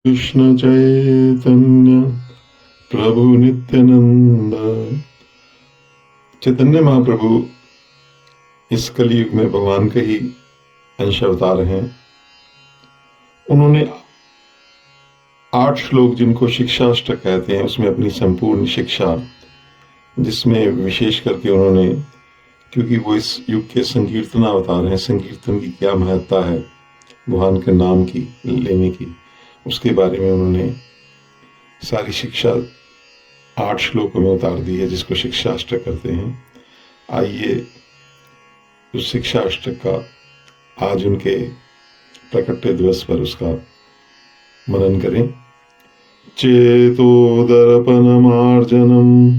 कृष्ण चैतन्य प्रभु नित्यानंद। चैतन्य महाप्रभु इस कलयुग में भगवान के ही अंश अवतार हैं। उन्होंने 8 श्लोक जिनको शिक्षाष्टक कहते हैं उसमें अपनी संपूर्ण शिक्षा, जिसमें विशेष करके उन्होंने, क्योंकि वो इस युग के संकीर्तन अवतार हैं, संकीर्तन की क्या महत्ता है भगवान के नाम की लेने की, उसके बारे में उन्होंने सारी शिक्षा 8 श्लोकों में उतार दी है, जिसको शिक्षा अष्टक कहते हैं। आइए उस शिक्षा अष्टक का आज उनके प्रकट्य दिवस पर उसका मनन करें। चेतोदर्पणमार्जनम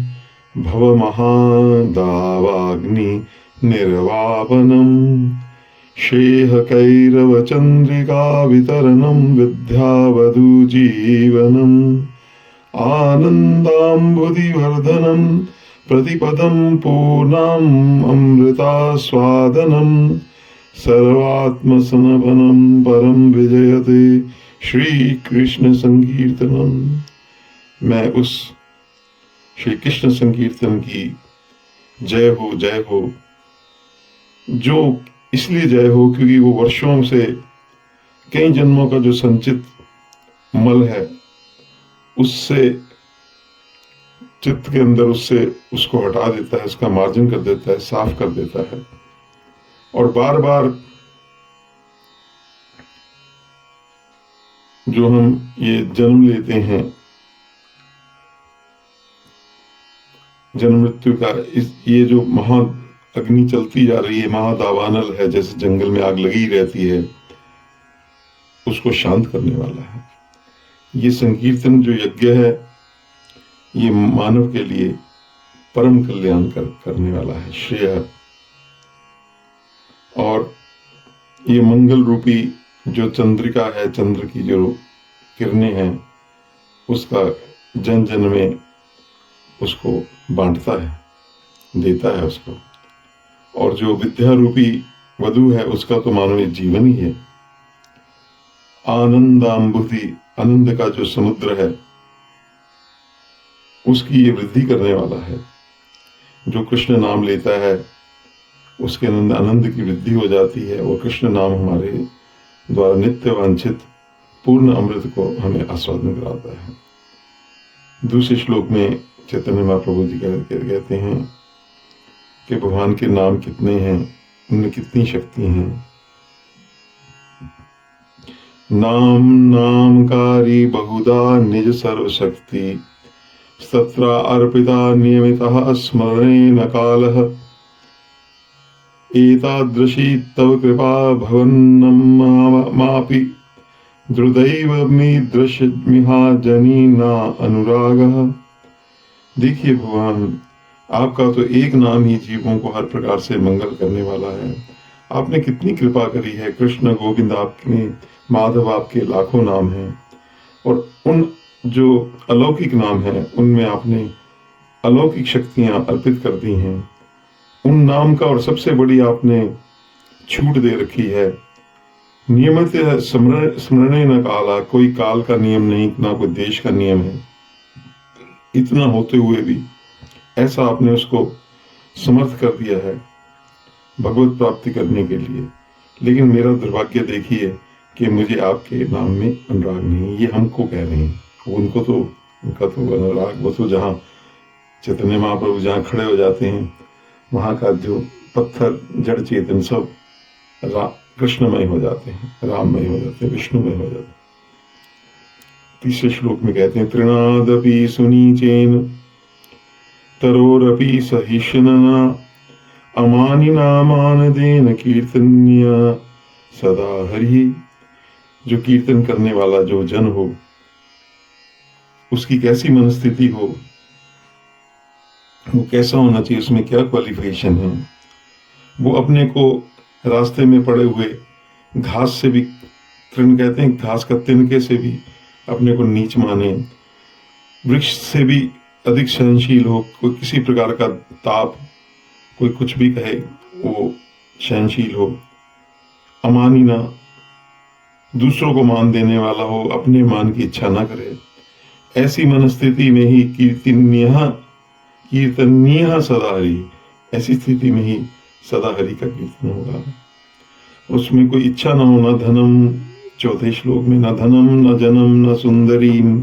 भव महादावाग्नि निर्वापनम शेह कैरव चंद्रिका वितरणम विद्यावधू जीवनम आनंदाम्बुधिवर्धनम प्रतिपदम पूर्णम अमृतास्वादनम सर्वात्मसमनम परम विजयते श्री कृष्ण संकीर्तनम। मैं उस श्री कृष्ण संकीर्तन की जय हो, जो इसलिए जय हो क्योंकि वो वर्षों से कई जन्मों का जो संचित मल है उससे चित्त के अंदर उससे उसको हटा देता है, उसका मार्जन कर देता है, साफ कर देता है। और बार बार जो हम ये जन्म लेते हैं, जन्म मृत्यु का ये जो महा अग्नि चलती जा रही है, महादावानल है, जैसे जंगल में आग लगी रहती है, उसको शांत करने वाला है। ये संकीर्तन जो यज्ञ है ये मानव के लिए परम कल्याण करने वाला है, श्रेय। और ये मंगल रूपी जो चंद्रिका है, चंद्र की जो किरणें हैं, उसका जन जन में उसको बांटता है, देता है उसको। और जो विद्या रूपी वधु है उसका तो मानवीय जीवन ही है। आनंदाम्बुधि, आनंद का जो समुद्र है उसकी ये वृद्धि करने वाला है। जो कृष्ण नाम लेता है उसके आनंद की वृद्धि हो जाती है। वो कृष्ण नाम हमारे द्वारा नित्य वांछित पूर्ण अमृत को हमें आस्वादन कराता है। दूसरे श्लोक में चैतन्य महाप्रभु जी कहते हैं कि भगवान के नाम कितने हैं, उनमें कितनी शक्ति हैं। नाम नामकारी बहुधा निज सर्वशक्ति सत्रा अर्पिता नियमितः स्मरणे न कालः एतादृशी तव कृपा भवन्नमापि द्रुदैव मीदृशमिहाजनी ना अनुरागः। देखिए भगवान, आपका तो एक नाम ही जीवों को हर प्रकार से मंगल करने वाला है। आपने कितनी कृपा करी है। कृष्ण गोविंद आपके, माधव आपके लाखों नाम हैं, और उन जो अलौकिक नाम हैं उनमें आपने अलौकिक शक्तियां अर्पित कर दी हैं। उन नाम का और सबसे बड़ी आपने छूट दे रखी है। नियमित स्मरणे न काला, कोई काल का नियम नहीं, ना कोई देश का नियम है। इतना होते हुए भी ऐसा आपने उसको समर्थ कर दिया है भगवत प्राप्ति करने के लिए। लेकिन मेरा दुर्भाग्य देखिए कि मुझे आपके नाम में अनुराग नहीं। ये हमको कह रहे हैं, उनका तो अनुराग, वो तो जहाँ चैतन्य महाप्रभु जहाँ खड़े हो जाते हैं वहां का जो पत्थर जड़ चेतन सब कृष्णमय हो जाते हैं, राममय हो जाते हैं, विष्णुमय हो जाते हैं। तीसरे श्लोक में कहते हैं तृणादपि सुनीचेन तरोरपि सहिष्णुना अमानिना मानदेन कीर्तन्य सदा हरि। जो कीर्तन करने वाला जो जन हो उसकी कैसी मनस्थिति हो, वो कैसा होना चाहिए, उसमें क्या क्वालिफिकेशन है। वो अपने को रास्ते में पड़े हुए घास से भी, तृण कहते हैं घास का तिनके से भी अपने को नीच माने, वृक्ष से भी अधिक सहनशील हो, कोई किसी प्रकार का ताप, कोई कुछ भी कहे वो सहनशील हो। अमानिना, दूसरों को मान देने वाला हो, अपने मान की इच्छा ना करे। ऐसी मनस्थिति में ही कीर्तनीय सदा हरि, ऐसी स्थिति में ही सदा हरि का कीर्तन होगा। उसमें कोई इच्छा ना हो, न धनम, चौथे श्लोक में, न धनम न जनम न सुंदरीम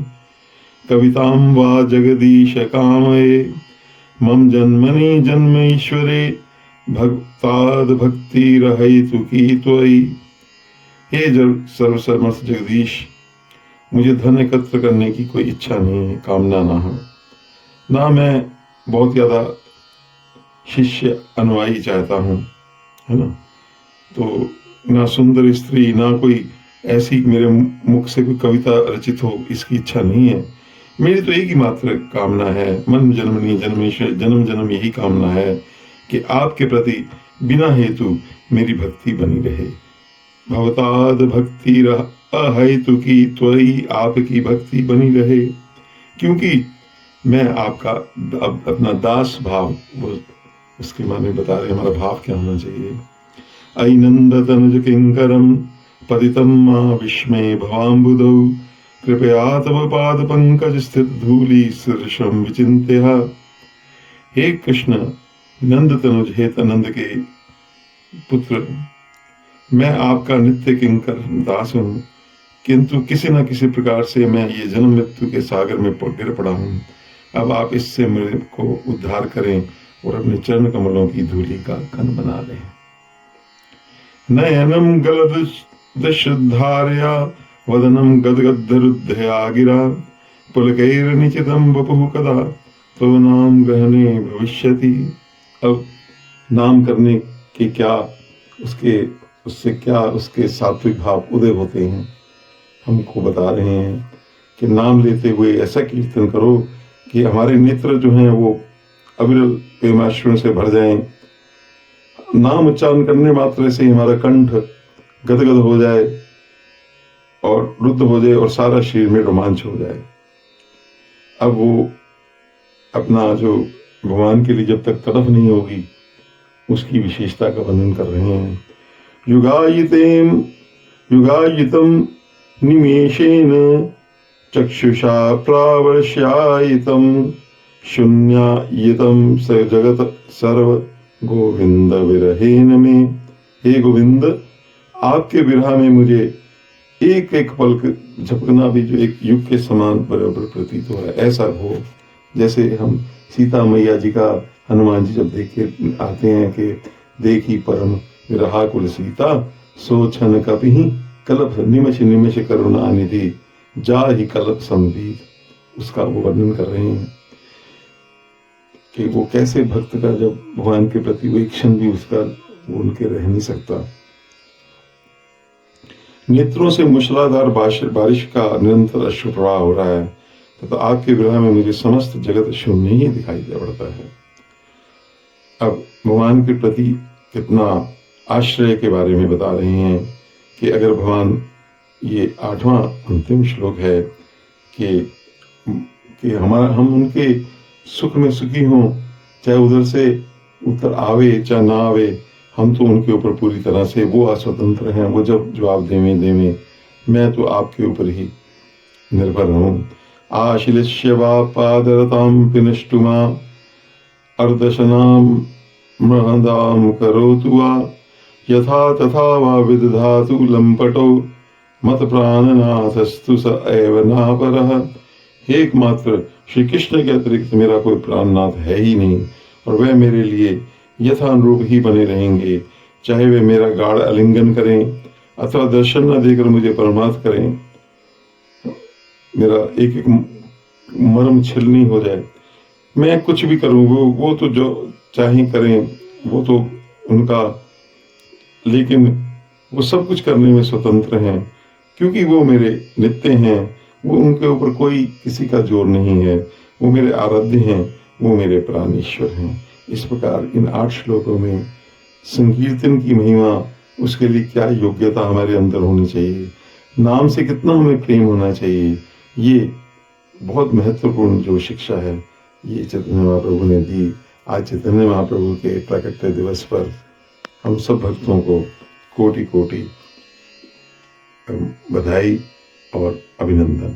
कविताम वा जगदीश कामये मम जन्मनि जन्म ईश्वरे भक्ताद भक्ति रहैतु की त्वयि। हे सर्वसमर्थ जगदीश, मुझे धन एकत्र करने की कोई इच्छा नहीं है, कामना ना हो, ना मैं बहुत ज्यादा शिष्य अनुयायी चाहता हूँ, है ना। तो ना सुंदर स्त्री, ना कोई ऐसी मेरे मुख से कोई कविता रचित हो, इसकी इच्छा नहीं है। मेरी तो एक ही मात्र कामना है, मन जन्मनी जन्मेश्वर, जन्म जन्म यही कामना है कि आपके प्रति बिना हेतु मेरी भक्ति बनी रहे। भवताद भक्ति अहेतु की त्वयि, आपकी भक्ति बनी रहे, क्योंकि मैं आपका अपना दास भाव, वो उसके माने बता रहे हमारा भाव क्या होना चाहिए। ऐनंद तनुज किंकरम पतितम मां विस्मय भवाम्बुदौ कृपया तव पाद पंकज स्थित धूलि शीर्षम विचिन्त्य। हे कृष्ण नंद तनुज, हे नंद के पुत्र, मैं आपका नित्य किंकर दास हूँ, किंतु किसी न किसी प्रकार से मैं ये जन्म मृत्यु के सागर में गिर पड़ा हूँ। अब आप इससे मेरे को उद्धार करें और अपने चरण कमलों की धूलि का कण बना लें। नयनम गलदश्धारया वदनम गदगद्धरुद्धया गिरा पुलकैर्निचितं वपुः कदा तो नाम ग्रहणे भविष्यति। अब नाम करने के क्या उसके सात्विक भाव उदय होते हैं, हमको बता रहे हैं कि नाम लेते हुए ऐसा कीर्तन करो कि हमारे नेत्र जो हैं वो अविरल प्रेमाश्रुओं से भर जाएं। नाम उच्चारण करने मात्र से हमारा कंठ गदगद हो जाए और रुद्ध हो जाए और सारा शरीर में रोमांच हो जाए। अब वो अपना जो भगवान के लिए जब तक तड़फ नहीं होगी, उसकी विशेषता का वर्णन कर रहे हैं। युगायितम निमेषेन चक्षुषा प्रावर्ष्यायितम शून्यायितम स जगत सर्व गोविंद विरहेन में। हे गोविंद, आपके विरह में मुझे एक एक पलक झपकना भी जो एक युग के समान बराबर प्रतीत हो है। ऐसा हो जैसे हम सीता मैया जी का हनुमान जी जब देखे आते हैं कि देखी परम विरहाकुल सीता सोचन कभी कलप निमश निमश करुणा निधि जा ही कलप संबीत। उसका वो वर्णन कर रहे हैं कि वो कैसे भक्त का जब भगवान के प्रति वो एक क्षण भी उसका वो उनके रह नहीं सकता। नेत्रों से मूसलाधार बारिश का निरंतर अश्रु प्रवाह हो रहा है, तो आपके विरह में मुझे समस्त जगत शून्य ही दिखाई दे पड़ता है। अब भगवान के प्रति कितना आश्रय के बारे में बता रहे हैं कि अगर भगवान, ये 8वां अंतिम श्लोक है कि हम उनके सुख में सुखी हों, चाहे उधर से उत्तर आवे चाहे ना आवे, हम तो उनके ऊपर पूरी तरह से वो अस्वतंत्र हैं। वो जब जवाब देवें, मैं तो आपके ऊपर ही निर्भर रहूं। आशिलिष्य वा पादरताम पिनष्टुमा अर्दशनाम मृहदाम करोतु वा यथा तथा वा विदधातु लंपटो मत प्राणनाथस्तु स एव नापरः। हे एकमात्र श्री कृष्ण के अतिरिक्त मेरा कोई प्राणनाथ है ही नहीं, और वह मेरे लिए यथानुरूप ही बने रहेंगे, चाहे वे मेरा गाढ़ आलिंगन करें अथवा दर्शन न देकर मुझे परमार्थ करें, मेरा एक एक मर्म छिलनी हो जाए, मैं कुछ भी करूं, वो तो जो चाहे करें, वो तो उनका, लेकिन वो सब कुछ करने में स्वतंत्र हैं, क्योंकि वो मेरे नित्य हैं। वो उनके ऊपर कोई किसी का जोर नहीं है, वो मेरे आराध्य हैं, वो मेरे प्राणेश्वर हैं। इस प्रकार इन 8 श्लोकों में संकीर्तन की महिमा, उसके लिए क्या योग्यता हमारे अंदर होनी चाहिए, नाम से कितना हमें प्रेम होना चाहिए, ये बहुत महत्वपूर्ण जो शिक्षा है, ये चैतन्य महाप्रभु ने दी। आज चैतन्य महाप्रभु के प्राकट्य दिवस पर हम सब भक्तों को कोटि कोटि बधाई और अभिनंदन।